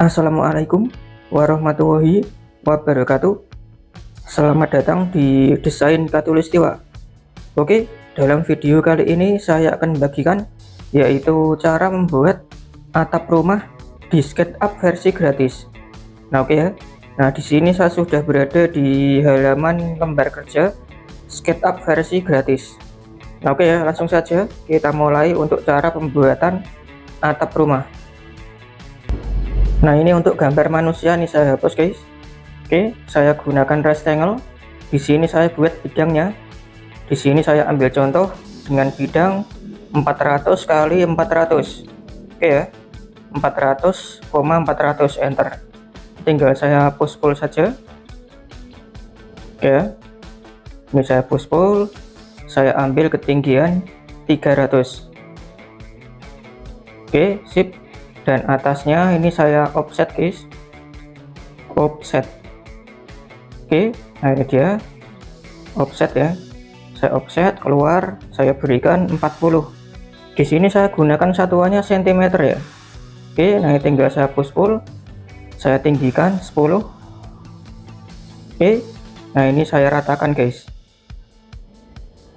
Assalamualaikum warahmatullahi wabarakatuh. Selamat datang di Desain Khatulistiwa. Oke, dalam video kali ini saya akan membagikan yaitu cara membuat atap rumah di SketchUp versi gratis. Nah, oke ya. Nah, di sini saya sudah berada di halaman lembar kerja SketchUp versi gratis. Nah, oke ya, langsung saja kita mulai untuk cara pembuatan atap rumah. Nah, ini untuk gambar manusia nih saya hapus guys. Oke, saya gunakan rectangle. Di sini saya buat bidangnya. Di sini saya ambil contoh dengan bidang 400 kali 400. Oke ya. 400,400 enter. Tinggal saya push pull saja. Oke ya. Ini saya push pull. Saya ambil ketinggian 300. Oke, sip. Dan atasnya ini saya offset guys, offset. Oke, nah ini dia offset ya, saya offset keluar, saya berikan 40. Di sini saya gunakan satuannya cm ya. Oke, nah ini tinggal saya push pull, saya tinggikan 10. Oke, nah ini saya ratakan guys.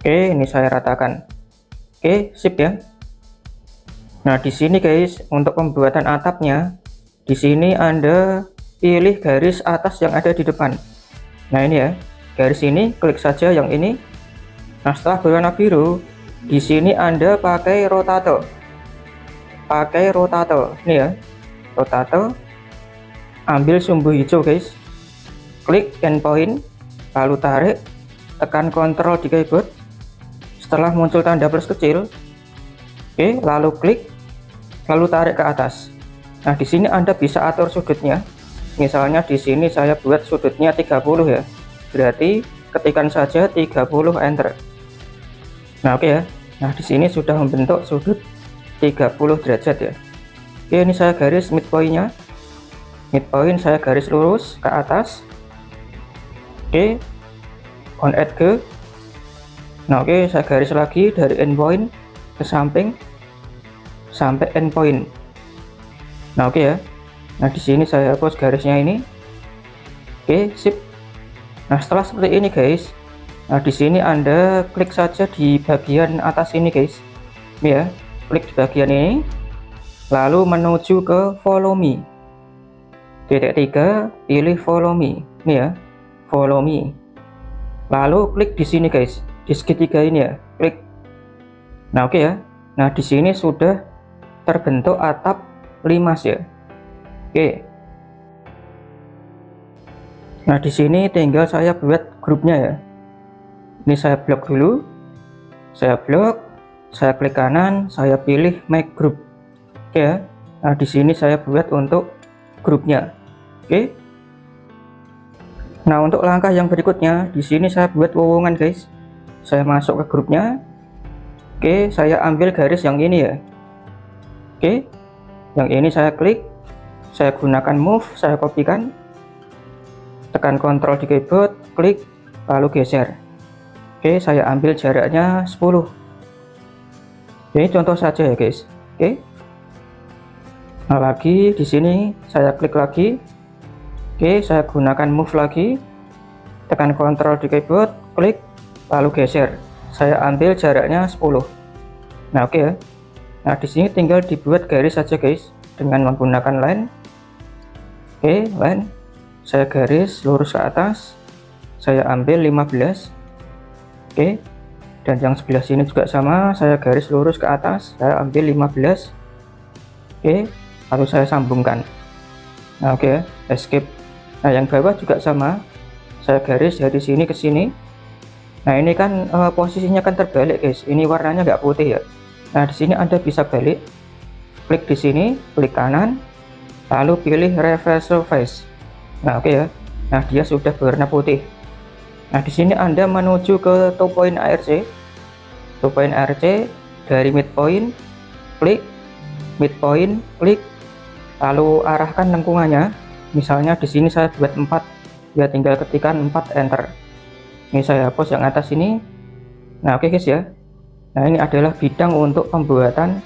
Oke, ini saya ratakan. Oke, sip ya. Nah, di sini guys, untuk pembuatan atapnya, di sini Anda pilih garis atas yang ada di depan. Nah, ini ya, garis ini, klik saja yang ini. Nah, setelah berwarna biru, di sini Anda pakai rotator. Pakai rotator, ini ya, rotator. Ambil sumbu hijau guys, klik endpoint, lalu tarik, tekan Ctrl di keyboard. Setelah muncul tanda plus kecil, oke, lalu klik, lalu tarik ke atas. Nah, di sini Anda bisa atur sudutnya. Misalnya di sini saya buat sudutnya 30 ya. Berarti ketikkan saja 30 enter. Nah, oke ya. Nah, di sini sudah membentuk sudut 30 derajat ya. Oke, ini saya garis midpoint-nya. Midpoint saya garis lurus ke atas. Oke. On add ke. Nah, oke, saya garis lagi dari endpoint ke samping sampai endpoint. Nah, oke ya. Nah, di sini saya hapus garisnya ini. Oke, sip. Nah, setelah seperti ini guys, nah di sini Anda klik saja di bagian atas ini guys. Ini ya, klik di bagian ini, lalu menuju ke follow me. Titik 3, pilih follow me. Ini ya, follow me. Lalu klik di sini guys, di segitiga ini ya, klik. Nah, oke ya. Nah, di sini sudah terbentuk atap limas ya. Oke. Nah, di sini tinggal saya buat grupnya ya. Ini saya blok dulu. Saya blok, saya klik kanan, saya pilih make group. Oke ya. Nah, di sini saya buat untuk grupnya. Oke. Nah, untuk langkah yang berikutnya, di sini saya buat wowongan guys. Saya masuk ke grupnya. Oke, saya ambil garis yang ini ya. Oke, yang ini saya klik, saya gunakan move, saya kopikan, tekan Ctrl di keyboard, klik, lalu geser. Oke, saya ambil jaraknya 10. Ini contoh saja ya guys. Oke. Nah, lagi di sini saya klik lagi. Oke, saya gunakan move lagi, tekan Ctrl di keyboard, klik, lalu geser. Saya ambil jaraknya 10. Nah, oke ya. Nah, di sini tinggal dibuat garis saja guys dengan menggunakan line. Oke, line. Saya garis lurus ke atas. Saya ambil 15. Oke. Dan yang sebelah sini juga sama, saya garis lurus ke atas, saya ambil 15. Oke, lalu saya sambungkan. Nah, oke ya, escape. Nah, yang bawah juga sama. Saya garis dari sini ke sini. Nah, ini kan posisinya kan terbalik guys. Ini warnanya nggak putih ya. Nah, di sini Anda bisa balik, klik di sini, klik kanan, lalu pilih reverse surface. Nah, oke ya. Nah, dia sudah berwarna putih. Nah, di sini Anda menuju ke 2 point ARC. 2 point ARC dari midpoint, klik, midpoint, klik, lalu arahkan lengkungannya. Misalnya di sini saya buat 4, ya tinggal ketikkan 4 enter. Ini saya hapus yang atas ini. Nah, oke guys ya. Nah, ini adalah bidang untuk pembuatan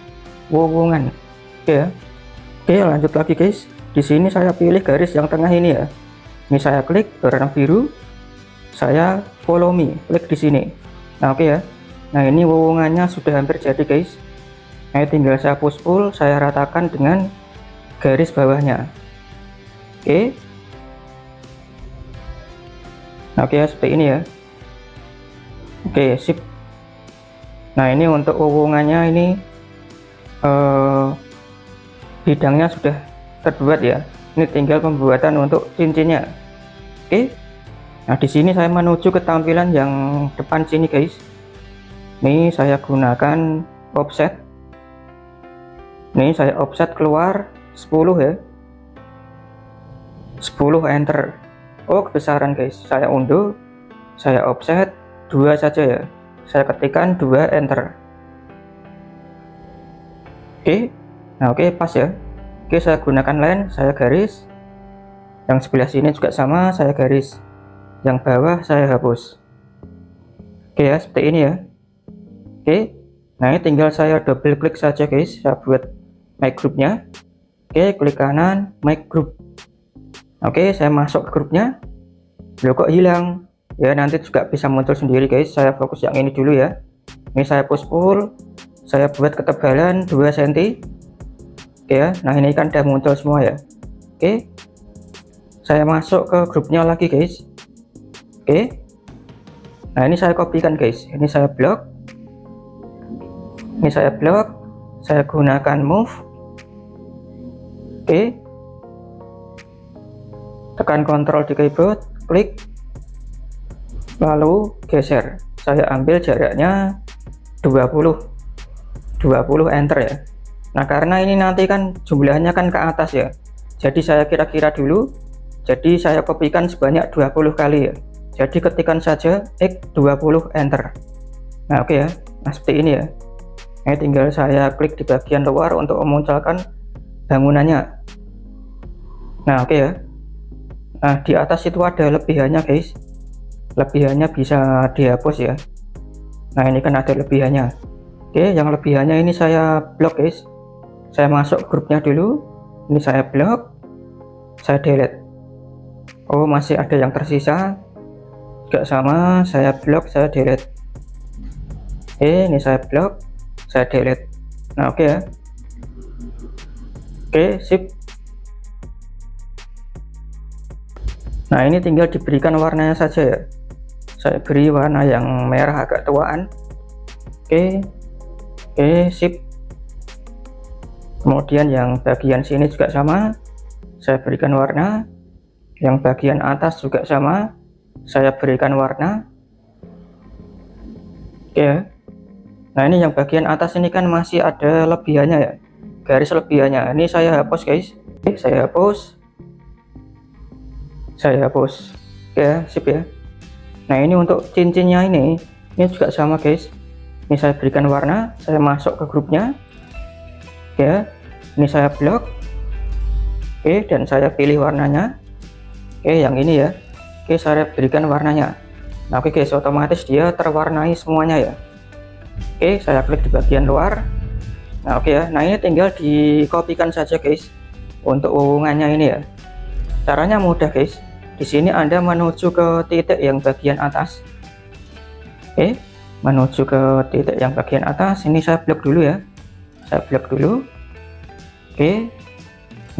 wowongan. Oke ya. Oke, lanjut lagi guys. Di di sini saya pilih garis yang tengah ini ya. Ini saya klik warna biru, saya follow me, klik di sini. Nah oke ya. Nah ini wowongannya sudah hampir jadi guys. Nah tinggal saya push pull, saya ratakan dengan garis bawahnya. Oke. Nah, oke ya, seperti ini ya. Oke, sip. Nah ini untuk wowongannya ini bidangnya sudah terbuat ya. Ini tinggal pembuatan untuk cincinnya. Oke. Nah di sini saya menuju ke tampilan yang depan sini guys. Ini saya gunakan offset. Ini saya offset keluar 10 ya. 10 enter. Oh kebesaran guys, saya unduh, saya offset 2 saja ya. Saya ketikkan 2 enter. Oke. Nah oke, pas ya. Oke, saya gunakan line, saya garis. Yang sebelah sini juga sama, saya garis. Yang bawah saya hapus. Oke ya, seperti ini ya. Oke. Nah ini tinggal saya double klik saja guys, saya buat make groupnya. Oke, klik kanan, make group. Oke, saya masuk ke grupnya. Loh kok hilang? Ya nanti juga bisa muncul sendiri guys. Saya fokus yang ini dulu ya. Ini saya push pull, saya buat ketebalan 2 cm. Oke ya, nah ini kan udah muncul semua ya. Oke, saya masuk ke grupnya lagi guys. Oke, nah ini saya kopikan guys. Ini saya blok, ini saya blok, saya gunakan move. Oke, tekan Ctrl di keyboard, klik, lalu geser. Saya ambil jaraknya 20 enter ya. Nah karena ini nanti kan jumlahnya kan ke atas ya, jadi saya kira-kira dulu, jadi saya kopikan sebanyak 20 kali ya. Jadi ketikkan saja X20 enter. Nah oke ya, nah seperti ini ya. Nah tinggal saya klik di bagian luar untuk memunculkan bangunannya. Nah oke ya. Nah di atas itu ada lebihannya guys, lebihannya bisa dihapus ya. Nah ini kan ada lebihannya. Oke, yang lebihannya ini saya blok guys. Saya masuk grupnya dulu, ini saya blok, saya delete. Oh masih ada yang tersisa juga sama, saya blok, saya delete. Ini saya blok, saya delete. Nah oke ya. Oke, sip. Nah ini tinggal diberikan warnanya saja ya. Saya beri warna yang merah agak tuaan. Oke, sip. Kemudian yang bagian sini juga sama, saya berikan warna. Yang bagian atas juga sama, saya berikan warna. Oke. Nah ini yang bagian atas ini kan masih ada lebihannya ya, garis lebihannya. Ini saya hapus guys. Oke, saya hapus, saya hapus. Oke ya, sip ya. Nah ini untuk cincinnya ini juga sama guys. Ini saya berikan warna, saya masuk ke grupnya. Ya, ini saya blok. Oke, dan saya pilih warnanya. Oke, yang ini ya. Oke, saya berikan warnanya. Nah oke guys, otomatis dia terwarnai semuanya ya. Oke, saya klik di bagian luar. Nah oke ya, nah ini tinggal dikopikan saja guys untuk wowongannya ini ya. Caranya mudah guys. Di sini Anda menuju ke titik yang bagian atas. Oke, menuju ke titik yang bagian atas. Ini saya blok dulu ya. Saya blok dulu. Oke,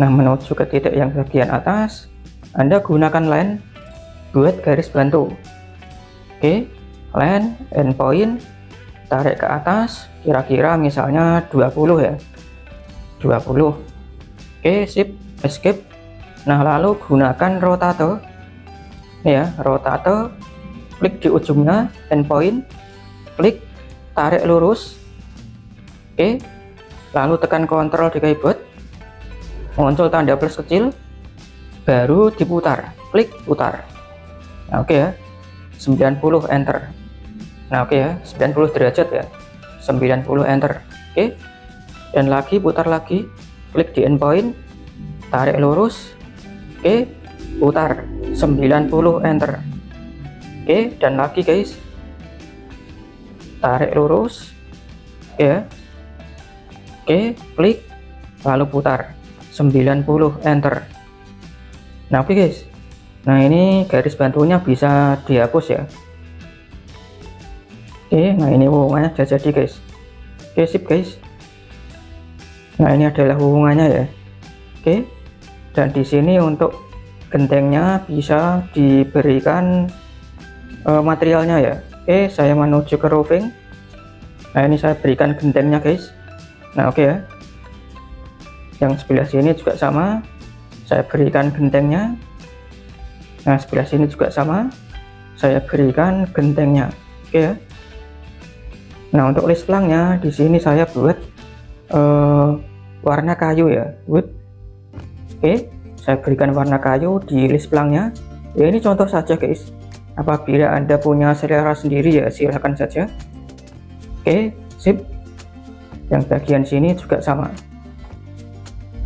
nah menuju ke titik yang bagian atas, Anda gunakan line buat garis bantu. Oke, line endpoint, tarik ke atas, kira-kira misalnya 20 ya, 20. Oke, sip, escape. Nah lalu gunakan rotator ya, rotator, klik di ujungnya endpoint, klik, tarik lurus. Oke, lalu tekan Ctrl di keyboard, muncul tanda plus kecil, baru diputar, klik putar. Nah oke ya, 90 enter. Nah oke ya, 90 derajat ya, 90 enter. Oke, dan lagi putar lagi, klik di endpoint, tarik lurus. Oke, putar, 90 enter. Oke, dan lagi guys, tarik lurus. Oke ya. Oke, klik, lalu putar, 90, enter. Nah oke guys, nah ini garis bantunya bisa dihapus ya. Oke, nah ini hubungannya sudah jadi guys. Oke, sip guys. Nah ini adalah hubungannya ya. Oke, dan di sini untuk gentengnya bisa diberikan materialnya ya. Oke, saya menuju ke roofing. Nah ini saya berikan gentengnya guys. Nah oke ya, yang sebelah sini juga sama, saya berikan gentengnya. Nah sebelah sini juga sama, saya berikan gentengnya. Oke ya. Nah untuk list pelangnya di sini saya buat warna kayu ya, wood. Oke, saya berikan warna kayu di list pelangnya. Ya ini contoh saja guys. Apabila Anda punya selera sendiri ya silahkan saja. Oke, sip. Yang bagian sini juga sama.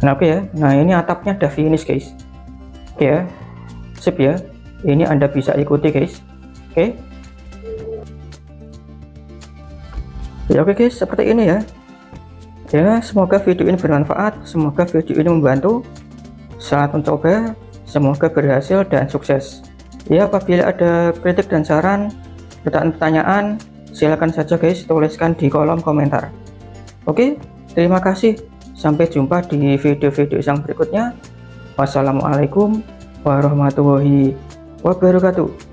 Nah oke ya, nah ini atapnya udah finish guys. Oke ya, sip ya. Ini Anda bisa ikuti guys. Oke. Ya oke guys, seperti ini ya. Ya, semoga video ini bermanfaat, semoga video ini membantu. Selamat mencoba, semoga berhasil dan sukses. Ya, apabila ada kritik dan saran, pertanyaan, silakan saja guys tuliskan di kolom komentar. Oke, terima kasih. Sampai jumpa di video-video yang berikutnya. Wassalamualaikum warahmatullahi wabarakatuh.